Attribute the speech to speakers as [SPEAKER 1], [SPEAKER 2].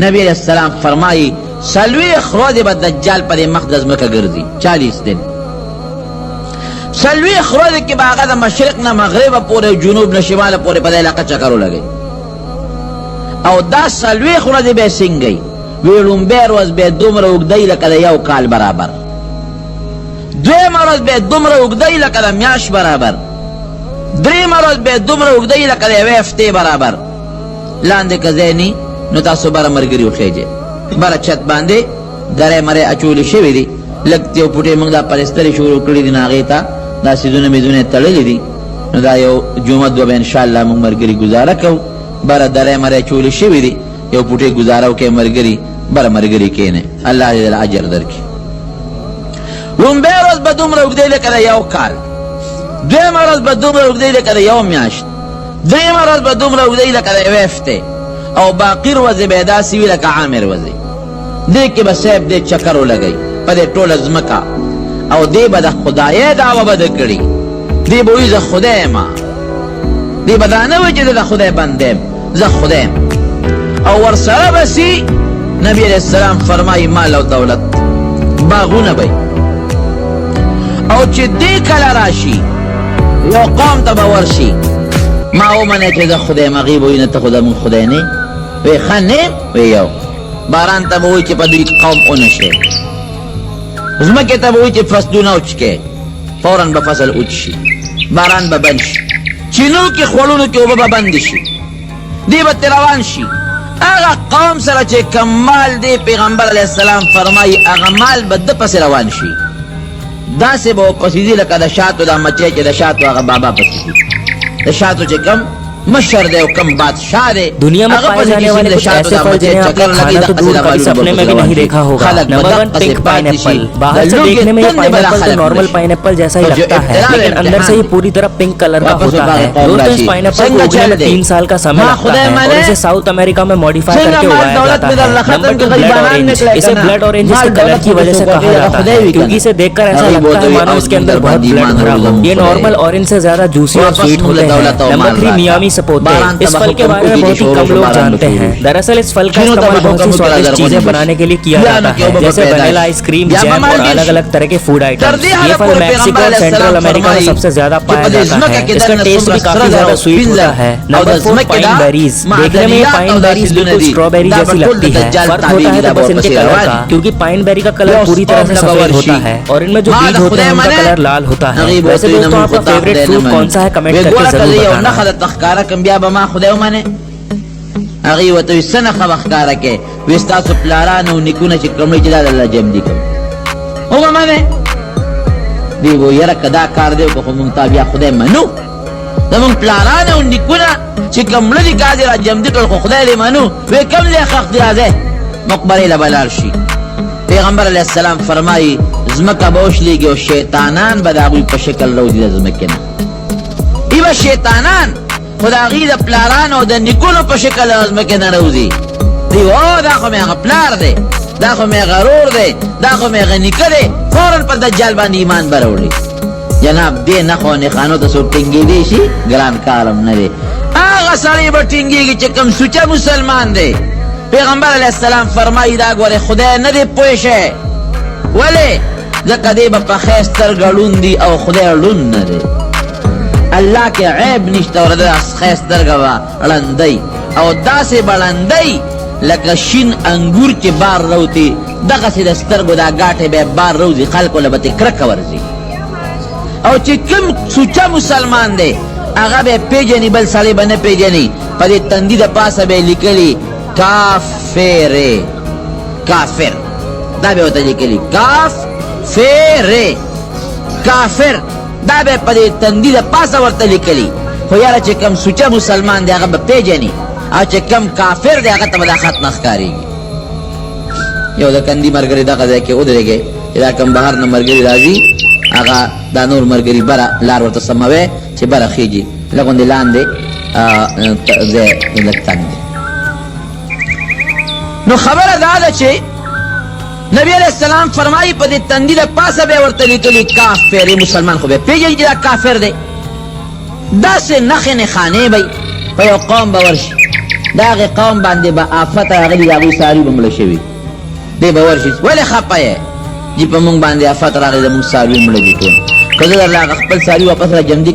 [SPEAKER 1] نبی علیہ السلام فرمائی سلویخ روز با دجال پر مقدس مکہ گردی 40 دن. سلویخ روز کی باغا دا مشرق نا مغرب پورے جنوب نا شمال پورے پدہ علاقہ چکرو لگئی او دا سلویخ روز بے سنگئی ویلون بے روز بے دومر اگدئی لکہ دا یو کال برابر دویم روز بے دومر اگدئی لکہ دا میاش برابر دریم روز بے دومر اگدئی لکہ دا ویفتے برابر لاندے کزینی نو تاسو بارا مرگری اخیجے بارا چھت باندے درے مرے اچولی شوی دی لگتی و پوٹے منگ دا پرستری شروع کردی دی ناغیتا دا سیزون میزون تللی دی نو دا یو جمعت و بے انشاءاللہ منگ مرگری گزارا کو بارا درے مرے اچولی شوی دی یو پوٹے گزاراو کے مرگری بارا مرگری کینے اللہ دل عجر در کی ون بے روز بدوم رو اگدے لکر یو کال دویم روز بدوم رو اگدے لکر یو میاشت دریم روز بدوم رو اگدے لکر ویفتے او باقی روزی بیدا سیوی لکا عامر وزی دیکھ با سیب دے چکرو لگئی پا دے طول ازمکا او دی با دا خدای دعوی با دکڑی دی بوئی زا خدای ما دی با دانوی چی دا خدای بندیم زا خدایم او ورسر بسی نبی علیہ السلام فرمائی مال و دولت باغون بی او چی دی کل راشی یو قوم تا باورشی ما او منه چی دا خدای مغیب وی نتا خدا من خدای نی وی خان نیم وی یو باران تا بوئی چی پا دوی قوم اونشه زمکی تا بوئی چی فصلو نوچ کے فوراً با فصل اوچشی باران با بنش چینو کی خولونو کی اوبا با بندشی دی با تروان اغا قوم سره چه کمال دی پیغمبر علیہ السلام فرمائی اغا مال بد پس روان شی دا سے با پسیدی لکا دا شاتو دا مچے چه دا شاتو اغا بابا پسیدی دا شاتو چه کم مشر دے و کم بادشاہ دے
[SPEAKER 2] دنیا میں پائے جانے والے کچھ ایسے پھل جنہیں آپ نے کھانا تو دور کبھی سپنے میں بھی نہیں دیکھا ہوگا. Number 1 pink pine apple. باہر سے دیکھنے میں یہ پائن ایپل تو نارمل پائن ایپل جیسا ہی لگتا ہے لیکن اندر سے یہ پوری طرح پنک کلر کا ہوتا ہے. دوستو اس پائن ایپل کو اگنے میں 3 سال کا سمے لگتا ہے اور اسے ساؤتھ امریکہ میں ماڈیفائی کر کے اگایا جاتا ہے. Number 2 blood orange. اسے بلڈ اورنج کے کلر کی وجہ سے کہا جاتا ہے کیونکہ اسے دیکھ کر ایسا لگتا ہے مانو اس کے اندر بہت بلڈ بھرا ہو. یہ نارمل اورنج سے زیادہ جوسی اور سویٹ ہوتے ہیں. Number 3 Miami سپوتے. اس پھل کے بارے میں بہت ہی کم لوگ جانتے ہیں. دراصل اس پھل کا استعمال بہت سی سوادشٹ چیزیں بنانے کے لیے کیا جاتا ہے جیسے ونیلا آئس کریم جیم اور الگ الگ طرح کے فوڈ آئٹمز. یہ پھل میکسیکو اور سینٹرل امریکہ میں سب سے زیادہ پایا جاتا ہے. اس کا ٹیسٹ بھی کافی زیادہ سویٹ ہوتا ہے. Number 4 pine berries. دیکھنے میں یہ پائن بیریز بالکل اسٹرابیری جیسی لگتی ہے. فرق ہوتا ہے بس ان کے کلر کا کیونکہ پائن بیری کا کلر پوری طرح سے سفید ہوتا ہے اور ان میں جو بیج ہوتے ہیں ان کا کلر لال ہوتا ہے. ویسے دوستو آپ کا فیوریٹ فروٹ کون سا ہے کمنٹ کر کے ضرور بتانا.
[SPEAKER 1] اغي وتوي سنه خبخکارکه وستاسو پلارانو نکونه چې کمړي چې د الله جام دي کوم او مانه دی وو یره کدا کار دی کو مونږ خدای منو زمون پلارانو نکونه چې کمړي دي کار دی جام دي ټول خدای دې منو وې کم له حق دی راځه مقبره له بلال شي. پیغمبر علیہ السلام فرمایي زمکه بوش لیږي او شیطانان به د هغوی په شکل راوځي د زمکې نه. ایوه شیطانان خدا غیر پلاران او د نکونو په شکل ازمکه نه راوځي. دی او دا خو مې هغه پلار دی دا خو مې غرور دی دا خو مې هغه نیکه دی فوراً په دجال باندې ایمان به راوړي. جناب دې نښو نښانو ته څوک ټینګېدی شي ګران کارم نه دی. هغه سړی به ټینګېږي چې کوم سوچه مسلمان دی. پیغمبر علیہ السلام فرمایي دا ګورې خدای نه دی پوه شی ولې ځکه دی به په ښه سترګه ړوند دی او خدای ړوند نه دی. اللہ کے عیب نشتا اور دا خیس درگوا رندی او دا سے بلندی لکا شین انگور چی بار روتی دقا سی دسترگو دا گاٹے بے بار روزی خلقو لبتی کرک ورزی. او چی کم سوچا مسلمان دے اگا بے پیجنی بل سالی بنے پیجنی پا دی تندی دا پاسا بے لکلی کافر کافر دا بے ہوتا لکلی کافر کافر دا بے پا دی تندی دا پاسا ورطا لکلی خو یارا چه کم سوچا مسلمان دی آگا با پیجنی او چه کم کافر دی آگا تا بدا خط نخکاری گی. یو دا کندی مرگری دا قضای که او دے گے دا کم بہر نا مرگری رازی آگا دا نور مرگری برا لار ورطا سموے چه برا خیجی لگون دی لان دی دی لگتن دی. نو خبر دا چه نبی علیہ السلام فرمائی پا دی تندی دا پاسا بے ورطلی کلی کافر مسلمان خوبے پیجن جدا کافر دے دا سے نخ نخانے بھئی پا یو قوم باورشی داغه قوم باندې با آفت راغلی داغوی ساری به مړه شوي دی به ورشي ولې خپه یې چې په موږ باندې آفت راغلی د موږ ساروي مړه دي ټول که زه درله هغه خپل ساري واپس را جمدي